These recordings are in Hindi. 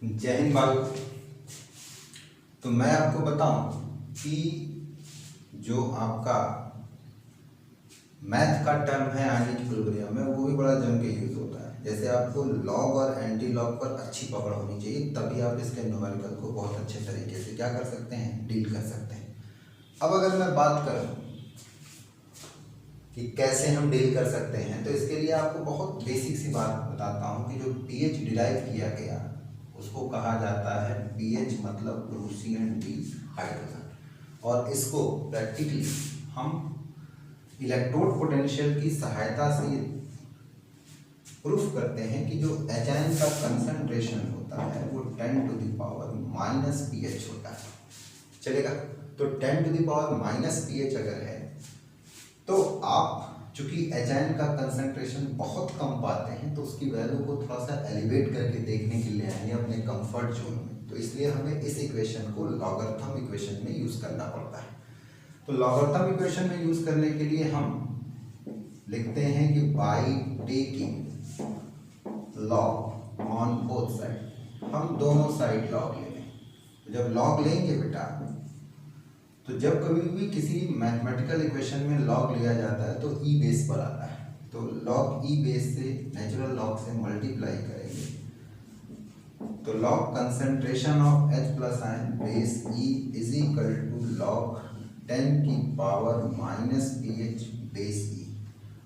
जय हिंद बालक। तो मैं आपको बताऊं कि जो आपका मैथ का टर्म है आगे की प्रोग्राम में वो भी बड़ा जम के यूज होता है। जैसे आपको लॉग और एंटी लॉग पर अच्छी पकड़ होनी चाहिए, तभी आप इसके न्यूमेरिकल को बहुत अच्छे तरीके से क्या कर सकते हैं, डील कर सकते हैं। अब अगर मैं बात करूं कि कैसे हम डील कर सकते हैं, तो इसके लिए आपको बहुत बेसिक सी बात बताता हूं कि जो पीएच डिराइव किया गया उसको कहा जाता है पीएच मतलब प्रूसियन डी हाइड्रोजन, और इसको प्रैक्टिकली हम इलेक्ट्रोड पोटेंशियल की सहायता से प्रूफ करते हैं कि जो एचआईएन का कंसंट्रेशन होता है वो 10 to the power minus pH होता है। चलेगा? तो 10 to the power minus pH अगर है तो आप चूंकि एचआईएन का कंसंट्रेशन बहुत कम पाते हैं तो उसकी वैल्यू को थोड़ा सा एलिवेट करके देखने के लिए आएंगे अपने कंफर्ट जोन में। तो इसलिए हमें इस इक्वेशन को लॉगरिथम इक्वेशन में यूज करना पड़ता है। तो लॉगरिथम इक्वेशन में यूज करने के लिए हम लिखते हैं कि by taking log on both side, हम दोनों साइड लॉग ले लें। तो जब लॉग लेंगे बेटा, तो जब कभी भी किसी मैथमेटिकल इक्वेशन में लॉग लिया जाता है तो ई बेस पर आता है। तो लॉग ई बेस से नेचुरल लॉग से मल्टीप्लाई करेंगे तो log concentration of H plus ion base E is equal to log 10 की power minus pH base E।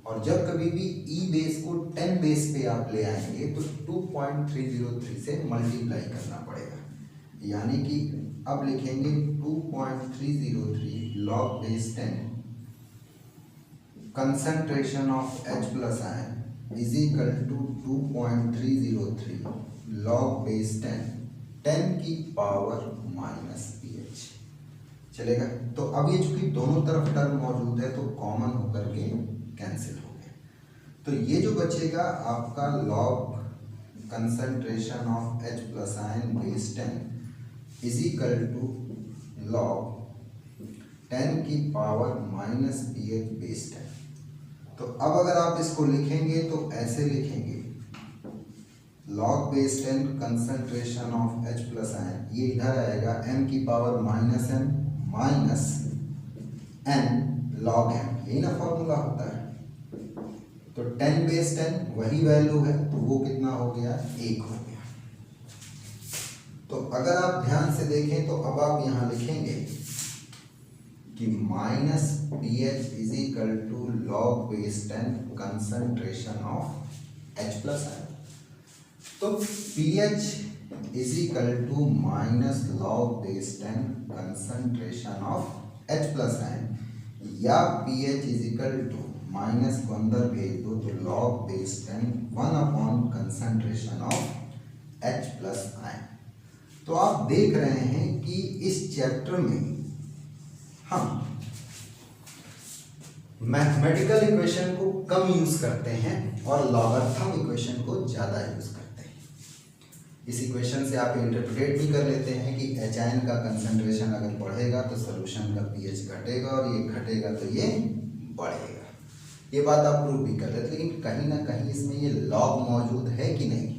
और जब कभी भी E बेस को 10 बेस पे आप ले आएंगे तो 2.303 से मल्टीप्लाई करना पड़ेगा, यानी कि अब लिखेंगे 2.303 log base 10 concentration of H plus ion is equal to 2.303 log base 10 की पावर माइनस पीएच। चलेगा? तो अब ये चूंकि दोनों तरफ टर्म मौजूद है तो कॉमन होकर के कैंसिल हो गया। तो ये जो बचेगा आपका log concentration of H plus ion base 10 is equal to log 10 की पावर माइनस पीएच बेस 10। तो अब अगर आप इसको लिखेंगे तो ऐसे लिखेंगे log base 10 concentration of H plus ion, ये इधर आएगा m की power minus m minus n log m, यही ना फॉर्मूला होता है। तो 10 बेस 10 वही वैल्यू है तो वो कितना हो गया, 1 हो गया। तो अगर आप ध्यान से देखें तो अब आप यहां लिखेंगे कि minus pH is equal to log base 10 concentration of H plus ion. तो pH is equal to minus log base 10 concentration of H plus ion, या pH is equal to minus को अंदर भेज दो तो log base 10 1 upon concentration of H plus ion. तो आप देख रहे हैं कि इस चैप्टर में हम मैथमेटिकल इक्वेशन को कम यूज करते हैं और लॉगरिथम इक्वेशन को ज्यादा यूज करते हैं। इस इक्वेशन से आप इंटरप्रेट भी कर लेते हैं कि एचआईएन का कंसंट्रेशन अगर बढ़ेगा तो सॉल्यूशन का पीएच घटेगा और ये घटेगा तो ये बढ़ेगा। ये बात आप प्रूव भी कर लेते, लेकिन कहीं ना कहीं इसमें ये लॉग मौजूद है कि नहीं।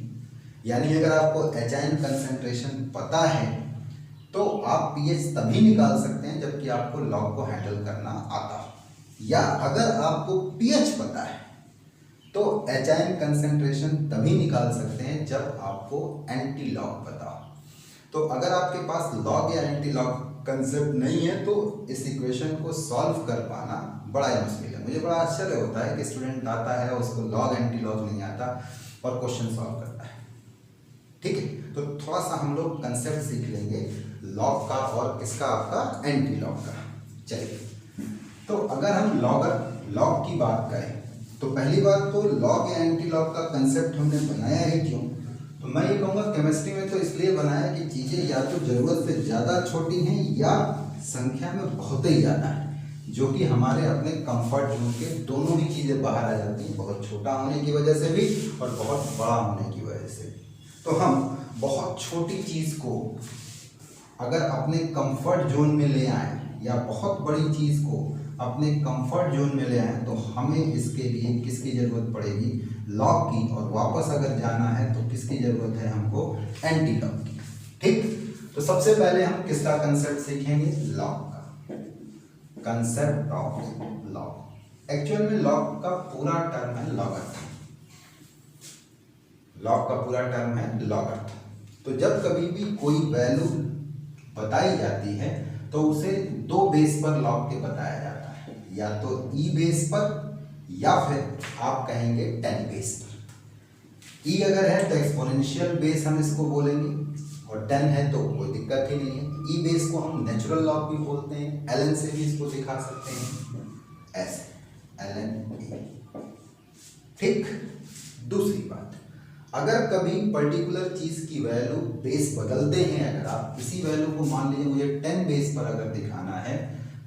यानी अगर आपको एचआईएन कंसंट्रेशन पता है तो आप पीएच तभी निकाल सकते हैं जबकि आपको लॉग को हैंडल करना आता हो, या अगर आपको पीएच पता है तो एचआईएन कंसंट्रेशन तभी निकाल सकते हैं जब आपको एंटी लॉग पता हो। तो अगर आपके पास लॉग या एंटी लॉग कंसेप्ट नहीं है तो इस इक्वेशन को सॉल्व कर पाना बड़ा ही मुश्किल है। मुझे बड़ा आश्चर्य होता है कि स्टूडेंट आता है उसको लॉग एंटी लॉग नहीं आता और क्वेश्चन सॉल्व करता है। ठीक है, तो थोड़ा सा हम लोग कंसेप्ट सीख लेंगे लॉग का और किसका, आपका एंटी लॉग का। चलिए, तो अगर हम लॉग की बात करें तो पहली बात तो लॉग या एंटी लॉग का कंसेप्ट हमने बनाया है क्यों, तो मैं ये कहूँगा केमिस्ट्री में तो इसलिए बनाया कि चीज़ें या तो ज़रूरत से ज़्यादा छोटी हैं या संख्या में बहुत ही ज़्यादा है, जो कि हमारे अपने कंफर्ट जोन के दोनों ही चीज़ें बाहर आ जाती हैं, बहुत छोटा होने की वजह से भी और बहुत बड़ा होने की वजह से भी। तो हम बहुत छोटी चीज़ को अगर अपने कंफर्ट जोन में ले आए या बहुत बड़ी चीज़ को अपने कंफर्ट जोन में ले आए तो हमें इसके लिए किसकी ज़रूरत पड़ेगी, लॉग की और वापस अगर जाना है तो किसकी जरूरत है हमको, एंटी लॉग की। ठीक, तो सबसे पहले हम किसका कंसेप्ट सीखेंगे, लॉग का, कंसेप्ट ऑफ लॉग। एक्चुअल में लॉग का पूरा टर्म है लॉगरिथम, लॉग का पूरा टर्म है लॉगरिथम। तो जब कभी भी कोई वैल्यू बताई जाती है तो उसे दो बेस पर लॉग के बताया जाता है, या तो ई बेस पर या फिर आप कहेंगे 10 बेस पर। ई अगर है तो एक्सपोनेंशियल बेस हम इसको बोलेंगे, और 10 है तो कोई दिक्कत ही नहीं है। ई बेस को हम नेचुरल लॉग भी बोलते हैं, ln से भी इसको दिखा सकते हैं ऐसे, ln। ठीक, दूसरी बात, अगर कभी पर्टिकुलर चीज की वैल्यू बेस बदलते हैं, अगर आप किसी वैल्यू को मान लीजिए मुझे 10 बेस पर अगर दिखाना है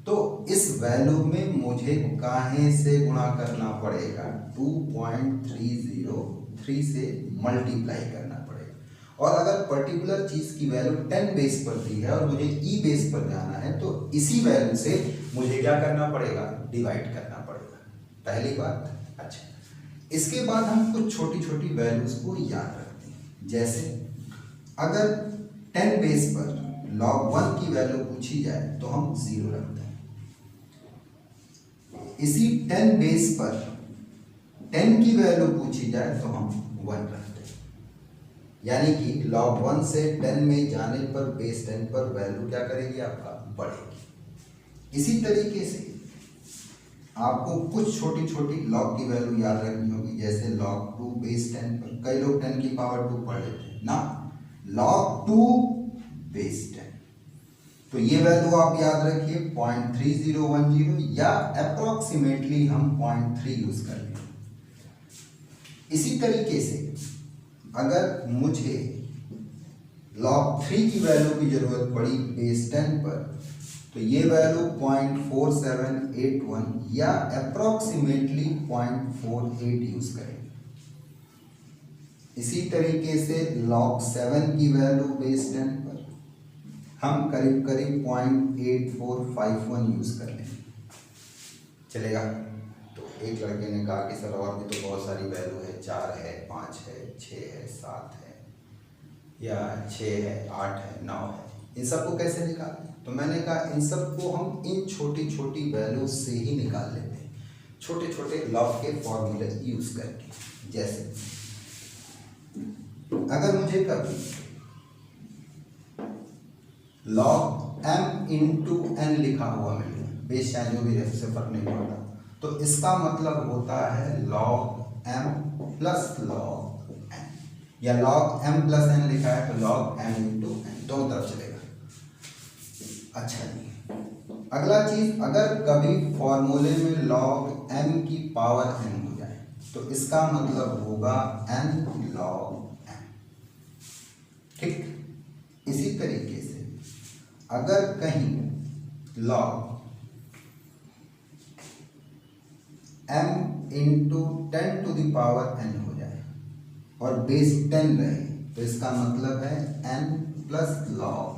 तो इस वैल्यू में मुझे काहे से गुणा करना पड़ेगा, 2.303 से मल्टीप्लाई करना पड़ेगा। और अगर पर्टिकुलर चीज की वैल्यू 10 बेस पर दी है और मुझे ई बेस पर जाना है तो इसी वैल्यू से मुझे क्या करना पड़ेगा, डिवाइड करना पड़ेगा। पहली बात। अच्छा, इसके बाद हम कुछ छोटी छोटी वैल्यूज को याद रखते हैं, जैसे अगर 10 बेस पर log 1 की वैल्यू पूछी जाए तो हम 0 रखते हैं। इसी 10 बेस पर 10 की वैल्यू पूछी जाए तो हम 1 रखते हैं। यानी कि log 1 से 10 में जाने पर बेस 10 पर वैल्यू क्या करेगी, आपका बढ़ेगी। इसी तरीके से आपको कुछ छोटी छोटी लॉग की वैल्यू याद रखनी होगी, जैसे log 2 बेस 10 पर, कई लोग 10 की पावर 2 पढ़ लेते हैं ना, log 2 बेस 10, तो ये वैल्यू आप याद रखिए 0.3010, या अप्रोक्सीमेटली हम 0.3 यूज कर लेंगे। इसी तरीके से अगर मुझे log 3 की वैल्यू की जरूरत पड़ी बेस 10 पर, तो ये वैल्यू 0.4781 या अप्रोक्सीमेटली 0.48 यूज करेंगे। इसी तरीके से log 7 की वैल्यू बेस 10 पर हम करीब करीब 0.8451 यूज कर लेंगे, चलेगा। तो एक लड़के ने कहा कि सर और भी तो बहुत सारी वैल्यू है, 4 है, 5 है, 6 है, 7 है, या 6 है, 8 है, 9 है, इन सबको कैसे निकालें? तो मैंने कहा इन सबको हम इन छोटी छोटी वैल्यूज से ही निकाल लेते हैं, छोटे छोटे लॉग के फॉर्मूले यूज करके। जैसे अगर मुझे कभी log m इंटू एन लिखा हुआ मिले, बेस चाहे जो भी रहे उससे फर्क नहीं पड़ता, तो इसका मतलब होता है log m plus log n, या log m प्लस n लिखा है तो log m इंटू n, दोनों तरफ चलेगा। अच्छा जी, अगला चीज, अगर कभी फॉर्मूले में log m की पावर n हो जाए तो इसका मतलब होगा n log m। ठीक, इसी तरीके से अगर कहीं log m into 10 to the power n हो जाए और बेस 10 रहे तो इसका मतलब है n plus log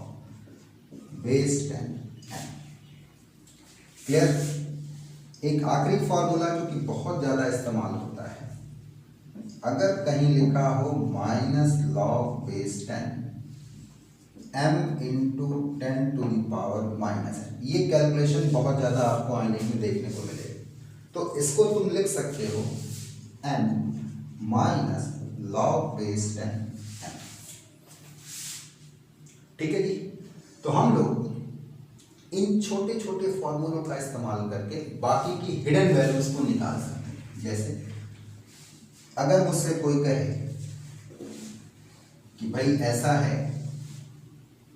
base 10 n। Clear? एक आखिरी फॉर्मूला जो कि बहुत ज्यादा इस्तेमाल होता है, अगर कहीं लिखा हो minus log base 10 m into 10 to the power minus n, ये कैलकुलेशन बहुत ज्यादा आपको आईने में देखने को मिलेगा। तो इसको तुम लिख सकते हो n minus log base 10 n। ठीक है जी, तो हम लोग इन छोटे छोटे फॉर्मूलों का इस्तेमाल करके बाकी की हिडन वैल्यूज को निकाल सकते हैं। जैसे अगर मुझसे कोई कहे कि भाई ऐसा है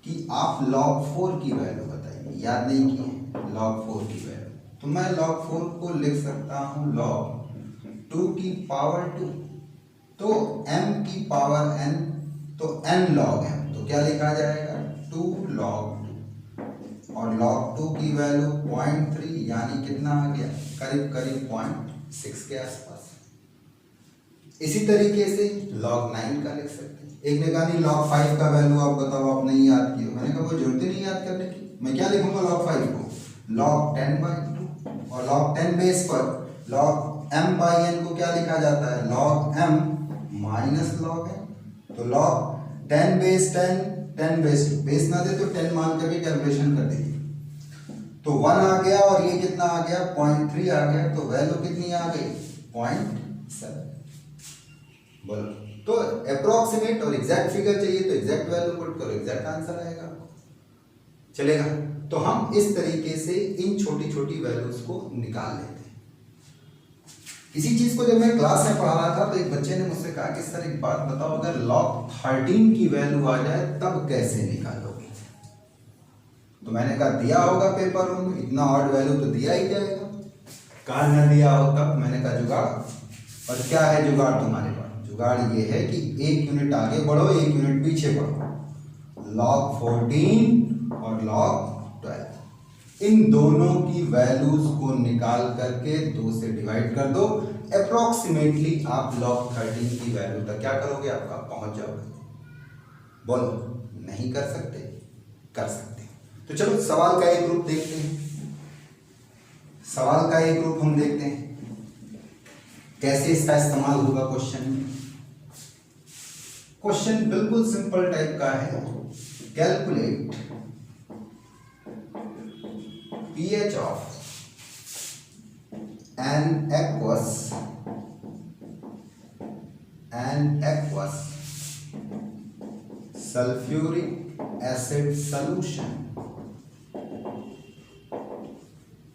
कि आप log 4 की वैल्यू बताइए, याद नहीं किए log 4 की वैल्यू, तो मैं log 4 को लिख सकता हूं log 2 की पावर 2, तो m की पावर n, तो n log m, तो क्या लिखा जाएगा 2 log 2, और log 2 की वैल्यू 0.3, यानी कितना आ गया, करीब करीब 0.6 के आसपास। इसी तरीके से log 9 का लिख सकते हैं। एक ने कहा नहीं log 5 का वैल्यू आप बताओ, आप नहीं याद किए। मैंने कहा कोई जरूरत ही नहीं याद करने की, मैं क्या लिखूंगा log 5 को, log 10/2, और log 10 बेस पर log m बाई n को क्या लिखा जाता है, log m minus log n। तो log 10 बेस 10, 10 बेस 2, बेस ना दे तो 10 मान करके कैलकुलेशन कर दीजिए। तो 1 आ गया और ये कितना आ गया, 0.3 आ गया, तो वैल्यू कितनी आ गई, 0.7। बोलो, तो अप्रोक्सीमेट और एग्जैक्ट फिगर चाहिए तो एग्जैक्ट वैल्यू पुट करो, एग्जैक्ट आंसर आएगा, चलेगा। तो हम इस तरीके से इन छोटी छोटी वैल्यूज को निकाल लेते हैं। इसी चीज को जब मैं क्लास में पढ़ा रहा था तो एक बच्चे ने मुझसे कहा कि सर एक बात बताओ, अगर log 13 की वैल्यू आ जाए तब कैसे निकालोगे। तो मैंने कहा दिया होगा पेपर में, इतना ऑड वैल्यू तो दिया ही जाएगा, कहा न दिया हो तब। मैंने कहा जुगाड़। और क्या है जुगाड़ तुम्हारे पास, जुगाड़ ये है कि 1 यूनिट आगे बढ़ो 1 यूनिट पीछे बढ़ो, log 14 और log 12 इन दोनों की वैल्यूज को निकाल करके 2 से डिवाइड कर दो, अप्रोक्सीमेटली आप log 13 की वैल्यू तक क्या करोगे, आपका पहुंच जाओगे। बोलो, नहीं कर सकते, कर सकते। तो चलो सवाल का एक ग्रुप देखते हैं। सवाल का एक ग्रुप हम देखते हैं कैसे इसका इस्तेमाल होगा क्वेश्चन में। क्वेश्चन बिल्कुल सिंपल टाइप का है, calculate pH of an aqueous sulfuric acid solution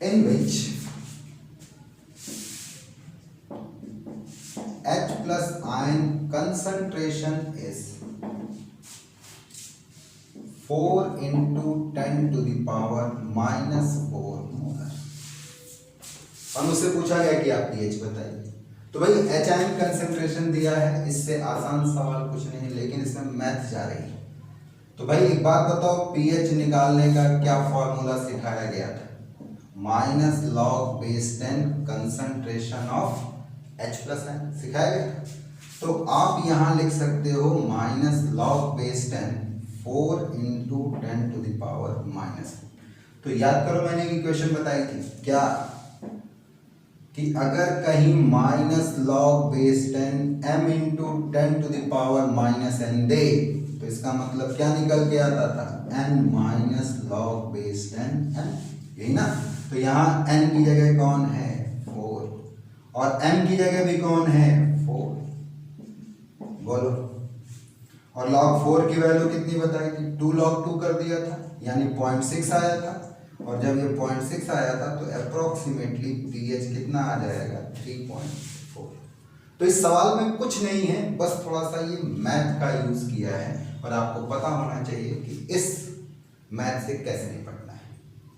in which H plus ion concentration is 4 into 10 to the power -4 molar. हम उससे पूछा गया कि आप pH बताइए, तो भाई एच आयन कंसेंट्रेशन दिया है, इससे आसान सवाल कुछ नहीं, लेकिन इसमें मैथ जा रही है। तो भाई एक बात बताओ, pH निकालने का क्या फॉर्मूला सिखाया गया था, -log(10) concentration of H plus ion सिखाया गया था। तो आप यहाँ लिख सकते हो -log(10) 4 into 10 to the power -4। तो याद करो मैंने इक्वेशन बताई थी क्या, कि अगर कहीं -log(10) m into 10 to the power -n दे तो इसका मतलब क्या निकल के आता था, n -log(10) m, यही ना। तो यहाँ n की जगह कौन है, 4, और m की जगह भी कौन है, 4। बोलो, और log 4 की वैल्यू कितनी बताई थी, 2 log 2 कर दिया था, यानी 0.6 आया था। और जब ये 0.6 आया था तो अप्रोक्सीमेटली pH कितना आ जाएगा, 3.4। तो इस सवाल में कुछ नहीं है, बस थोड़ा सा ये मैथ का यूज किया है, और आपको पता होना चाहिए कि इस मैथ से कैसे निपटना है,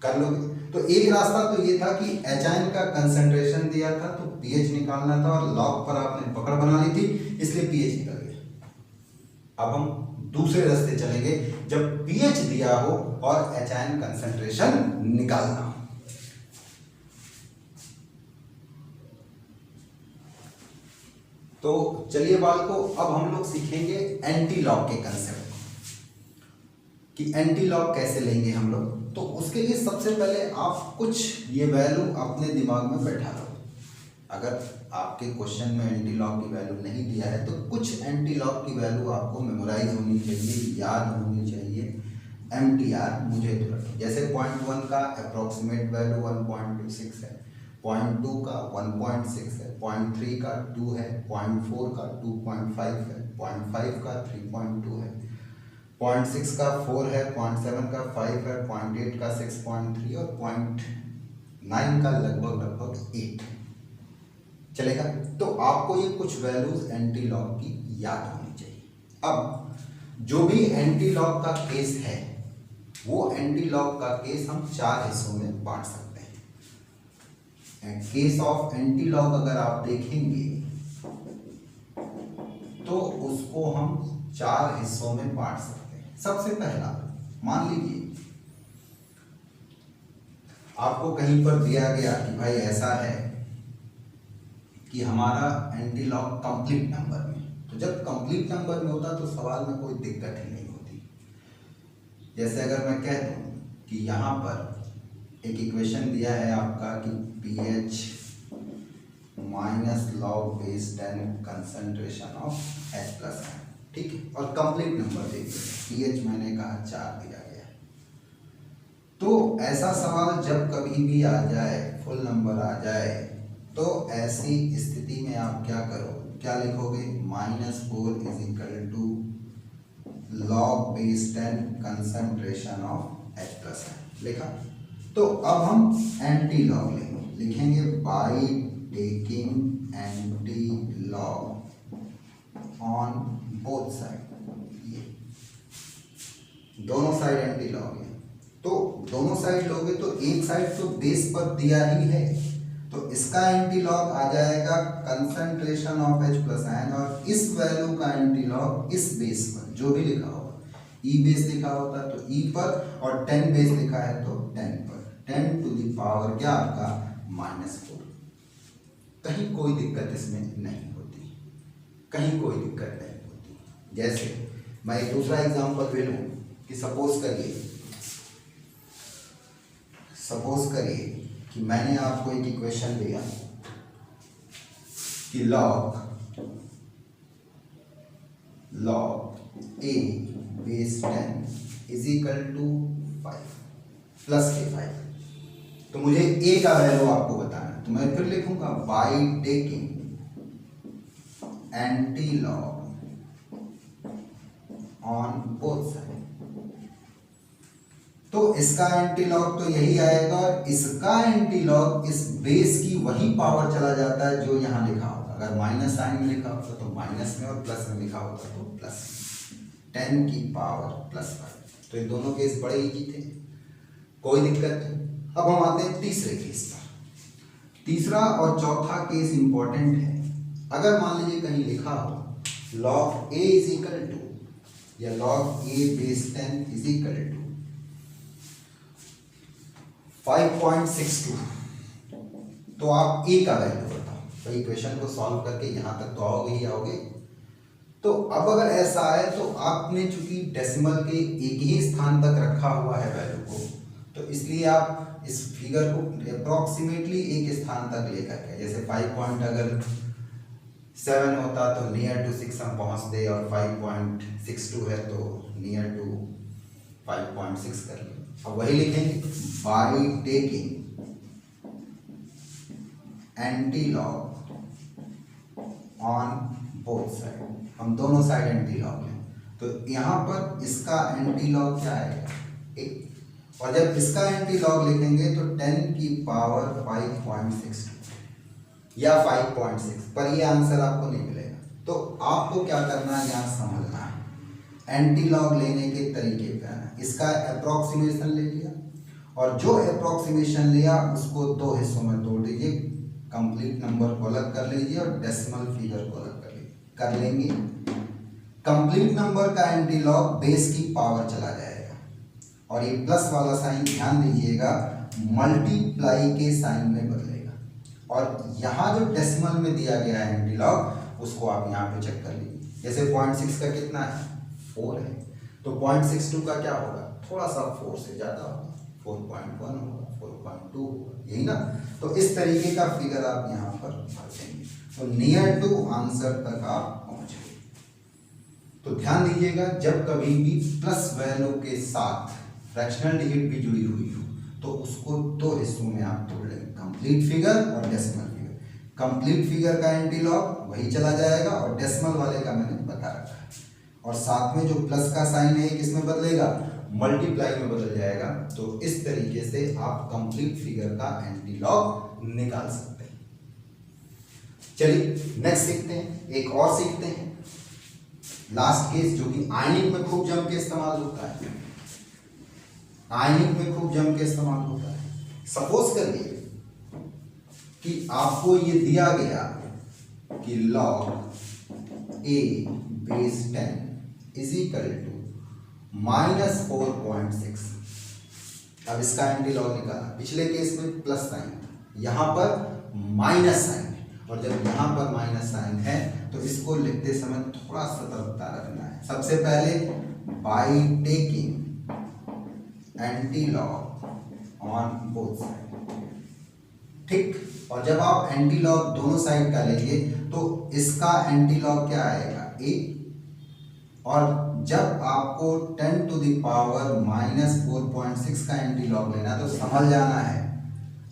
कर लोगे। तो एक रास्ता तो ये था कि एच आयन का कंसेंट्रेशन दिया था तो pH निकालना था, और log पर आपने पकड़ बना ली थी, इसलिए pH निकल गया। अब हम दूसरे रास्ते चलेंगे, जब pH दिया हो और एच आयन कंसेंट्रेशन निकालना हो। तो चलिए बाल को अब हम लोग सीखेंगे एंटी लॉग के कंसेप्ट को, कि एंटी लॉग कैसे लेंगे हम लोग। तो उसके लिए सबसे पहले आप कुछ ये वैल्यू अपने दिमाग में बैठा लो। अगर आपके क्वेश्चन में एंटी लॉग की वैल्यू नहीं दिया है तो कुछ एंटी लॉग की वैल्यू आपको मेमोराइज होनी चाहिए, याद होनी चाहिए। MTR मुझे तो रखो, जैसे 0.1 का अप्रोक्सीमेट वैल्यू 1.26 है, 0.2 का 1.6 है, 0.3 का 2 है, 0.4 का 2.5 है, 0.5 का 3.2 है, 0.6 का 4 है, 0.7 का 5 है, 0.8 का 6.3 और 0.9 का लगभग 8 चलेगा। तो आपको ये कुछ वैल्यूज एंटी लॉग की याद होनी चाहिए। अब जो भी एंटी लॉग का केस है वो एंटी लॉग का केस हम 4 हिस्सों में बांट सकते हैं। केस ऑफ एंटी लॉग अगर आप देखेंगे तो उसको हम 4 हिस्सों में बांट सकते हैं। सबसे पहला, मान लीजिए आपको कहीं पर दिया गया कि भाई ऐसा है कि हमारा एंटी लॉग कंप्लीट नंबर में, तो जब कंप्लीट नंबर में होता तो सवाल में कोई दिक्कत ही नहीं होती। जैसे अगर मैं कह दूं कि यहाँ पर एक इक्वेशन दिया है आपका कि pH minus log base 10 concentration of H plus ion. ठीक है, और कंप्लीट नंबर देखिए, pH मैंने कहा 4 दिया गया। तो ऐसा सवाल जब कभी भी आ जाए, फुल नंबर आ जाए, तो ऐसी स्थिति में आप क्या करो, क्या लिखोगे, -4 is equal to log base 10 concentration of H plus ion लिखा। तो अब हम एंटी लॉग लेंगे, लिखेंगे by taking anti log on both side. ये दोनों साइड एंटी लॉग है, तो दोनों साइड लोगे तो एक साइड तो बेस पर दिया ही है, तो इसका एंटी लॉग आ जाएगा concentration of H plus ion, और इस वैल्यू का एंटी लॉग इस बेस पर जो भी लिखा होगा, E बेस लिखा होता तो E पर, और 10 बेस लिखा है तो 10 पर, 10 टू द पावर क्या आपका -4। कहीं कोई दिक्कत इसमें नहीं होती, कहीं कोई दिक्कत नहीं होती। जैसे मैं एक दूसरा एग्जांपल भी लूं कि सपोज करिए कि मैंने आपको एक इक्वेशन दिया कि log A base 10 is equal to 5 plus के 5, तो मुझे A का वैल्यू आपको बताना है, तो मैं फिर लिखूंगा by taking anti log on both side. तो इसका एंटी लॉग तो यही आएगा, और इसका एंटी लॉग इस बेस की वही पावर चला जाता है जो यहां लिखा होगा। अगर माइनस साइन में लिखा होता तो माइनस में, और प्लस में लिखा होता तो प्लस में, 10 की पावर +5। तो ये दोनों केस बड़े इजी थे, कोई दिक्कत नहीं। अब हम आते हैं तीसरे केस पर। तीसरा और चौथा केस इंपॉर्टेंट है। अगर मान लीजिए कहीं लिखा हो log A is equal to, या log A base 10 is equal to 5.62, तो आप A का वैल्यू बताओ। भाई इक्वेशन को सॉल्व करके यहां तक तो आओगे ही आओगे। तो अब अगर ऐसा है तो आपने चूंकि डेसिमल के एक ही स्थान तक रखा हुआ है वैल्यू को, तो इसलिए आप इस फिगर को अप्रोक्सीमेटली एक स्थान तक लेकर के, जैसे 5.7 होता तो नियर टू 6 हम पहुंचते, और 5.62 है तो नियर टू 5.6 कर लें। अब वही लिखेंगे by taking anti log on both side. हम दोनों साइड एंटी लॉग लें, तो यहां पर इसका एंटी लॉग क्या आएगा 1, और जब इसका एंटी लॉग लिखेंगे तो 10 की पावर 5.62 या 5.6, पर ये आंसर आपको नहीं मिलेगा। तो आपको क्या करना है, यहाँ समझना है, एंटी लॉग लेने के तरीके पे आना। इसका अप्रोक्सीमेशन ले लिया, और जो अप्रोक्सीमेशन लिया उसको दो हिस्सों में तोड़ दीजिए, कंप्लीट नंबर को अलग कर लीजिए और डेसिमल फिगर को अलग कर लेंगे। कंप्लीट नंबर का एंटी लॉग बेस की पावर चला जाएगा, और ये प्लस वाला साइन ध्यान दीजिएगा मल्टीप्लाई के साइन में बदलेगा, और यहाँ जो डेसिमल में दिया गया है एंटी लॉग उसको आप यहाँ पे चेक कर लीजिए। जैसे 0.6 का कितना है 4 है, तो 0.62 का क्या होगा, थोड़ा सा 4 से ज़्यादा होगा, 4.1 होगा, 4.2 होगा, यही ना। तो इस तरीके का फिगर आप यहाँ पर भर देंगे, तो नियर टू आंसर तक आप पहुँचेंगे। तो ध्यान दीजिएगा जब कभी भी प्लस वैल्यू के साथ फ्रैक्शनल डिजिट भी जुड़ी हुई हो तो उसको दो हिस्सों में आप तोड़ लेंगे, कंप्लीट फिगर और डेसिमल फिगर। कंप्लीट फिगर का एंटी लॉग वही चला जाएगा, और डेसिमल वाले का मैंने बता रखा है, और साथ में जो प्लस का साइन है किसमें बदलेगा, मल्टीप्लाई में बदल जाएगा। तो इस तरीके से आप कंप्लीट फिगर का एंटी लॉग निकाल सकते हैं। चलिए नेक्स्ट सीखते हैं, एक और सीखते हैं लास्ट केस, जो कि आयनिक में खूब जम के इस्तेमाल होता है। आयनिक में खूब जम के इस्तेमाल होता है। सपोज करिए कि आपको ये दिया गया कि log A base 10 is equal to -4.6। अब इसका एंटी लॉग निकाला, पिछले केस में प्लस साइन, यहाँ पर माइनस साइन है, और जब यहाँ पर माइनस साइन है तो इसको लिखते समय थोड़ा सतर्कता रखना है। सबसे पहले by taking anti log on both side, ठीक। और जब आप एंटी लॉग दोनों साइड का लेंगे तो इसका एंटी लॉग क्या आएगा a, और जब आपको 10 to the power -4.6 का एंटी लॉग लेना है तो समझ जाना है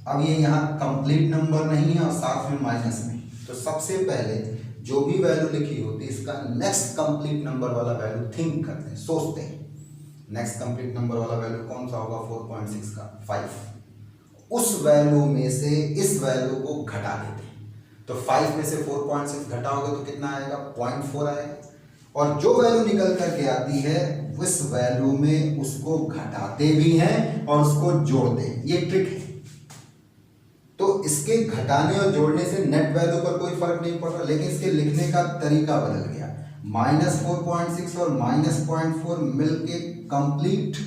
अब ये यहाँ कंप्लीट नंबर नहीं है और साथ में माइनस नहीं, तो सबसे पहले जो भी वैल्यू लिखी होती है इसका नेक्स्ट कंप्लीट नंबर वाला वैल्यू थिंक करते हैं, सोचते हैं नेक्स्ट कंप्लीट नंबर वाला वैल्यू कौन सा होगा 4.6 का 5, उस वैल्यू में से इस वैल्यू को घटा देते हैं। तो 5 में से 4.6 घटाओगे तो कितना आएगा 0.4 आएगा, और जो वैल्यू निकल करके आती है उस वैल्यू में उसको घटाते भी हैं और उसको जोड़ते हैं, ये ट्रिक है। तो इसके घटाने और जोड़ने से नेट वैल्यू पर कोई फर्क नहीं पड़ रहा, लेकिन इसके लिखने का तरीका बदल गया। -4.6 और -0.4 मिलके कंप्लीट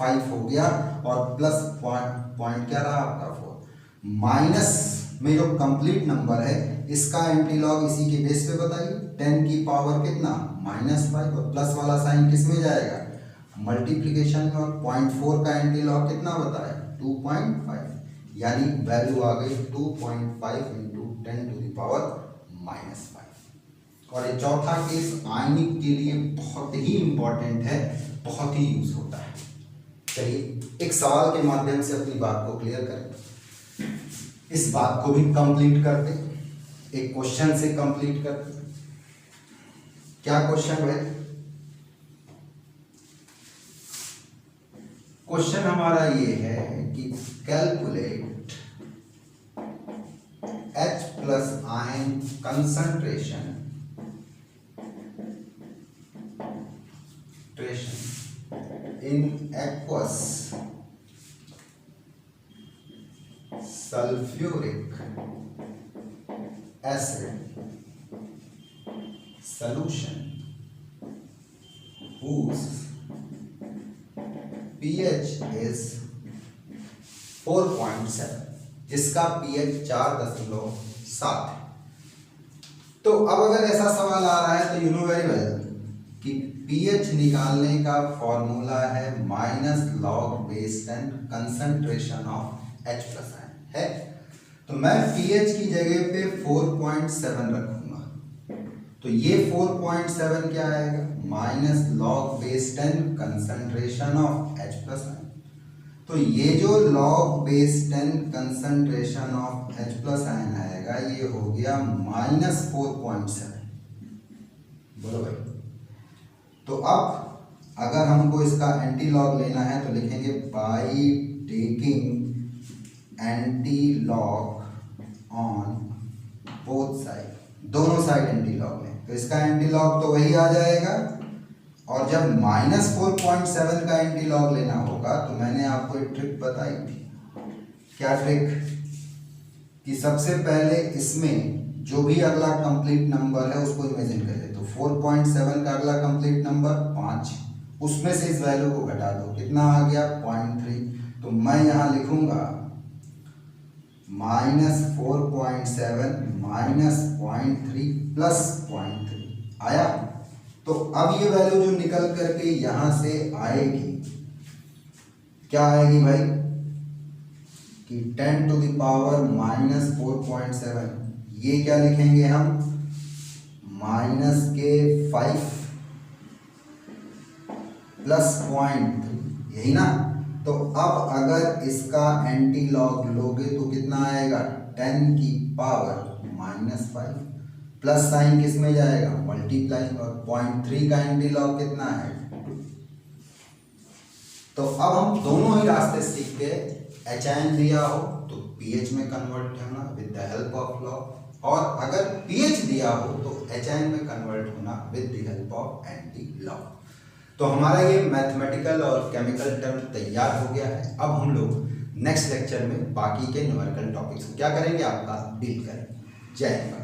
5 हो गया और प्लस पॉइंट क्या रहा आपका 4। माइनस में जो कंप्लीट नंबर है इसका एंटी लॉग इसी के बेस पे बताइए, 10 की पावर कितना -5, और प्लस वाला साइन किस में जाएगा मल्टीप्लिकेशन में, और 0.4 का एंटी लॉग कितना बताया 2.5, यानी वैल्यू आ गई 2.5 इंटू 10 to the power -5। और ये चौथा केस आयनिक के लिए बहुत ही इंपॉर्टेंट है, बहुत ही यूज होता है। चलिए एक सवाल के माध्यम से अपनी बात को क्लियर करें, इस बात को भी कंप्लीट करते, एक क्वेश्चन से कंप्लीट करते। क्या क्वेश्चन है? क्वेश्चन हमारा ये है कि calculate H+ ion concentration in aqueous sulfuric acid solution whose pH is 4.7, जिसका pH 4.7 है। तो अब अगर ऐसा सवाल आ रहा है तो यू नो वेरी वेल कि pH निकालने का फॉर्मूला है -log base 10 concentration of H+ ion है। तो मैं pH की जगह पे 4.7 रखूंगा, तो ये 4.7 क्या आएगा -log base 10 concentration of H+ ion. तो ये जो log base 10 concentration of H+ ion आएगा ये हो गया -4.7, बोलो भाई। तो अब अगर हमको इसका एंटी लॉग लेना है तो लिखेंगे by taking anti log on both side, दोनों साइड एंटी लॉग लें तो इसका एंटी लॉग तो वही आ जाएगा। और जब -4.7 का एंटी लॉग लेना होगा तो मैंने आपको एक ट्रिक बताई थी। क्या ट्रिक? कि सबसे पहले इसमें जो भी अगला कंप्लीट नंबर है उसको इमेजिन करिए। तो 4.7 का अगला कंप्लीट नंबर 5, उसमें से इस वैल्यू को घटा दो, कितना आ गया 0.3। तो मैं यहाँ लिखूंगा -4.7 -0.3 प्लस 0.3 आया। तो अब ये वैल्यू जो निकल करके यहां से आएगी क्या आएगी भाई कि 10 to the power -4.7, ये क्या लिखेंगे हम -5 प्लस 0.3, यही ना। तो अब अगर इसका एंटी लॉग लोगे तो कितना आएगा 10 की पावर -5, प्लस साइन किस में जाएगा मल्टीप्लाइंग, और 0.3 का एंटी लॉग कितना है 2। तो अब हम दोनों ही रास्ते सीख गए। HN दिया हो तो pH में कन्वर्ट होना with the help of log, और अगर pH दिया हो तो HN में कन्वर्ट होना with the help of anti log. तो हमारा ये मैथमेटिकल और केमिकल टर्म तैयार हो गया है। अब हम लोग नेक्स्ट लेक्चर में बाकी के न्यूमेरिकल टॉपिक्स क्या करेंगे आपका डील करेंगे। जय हिंद।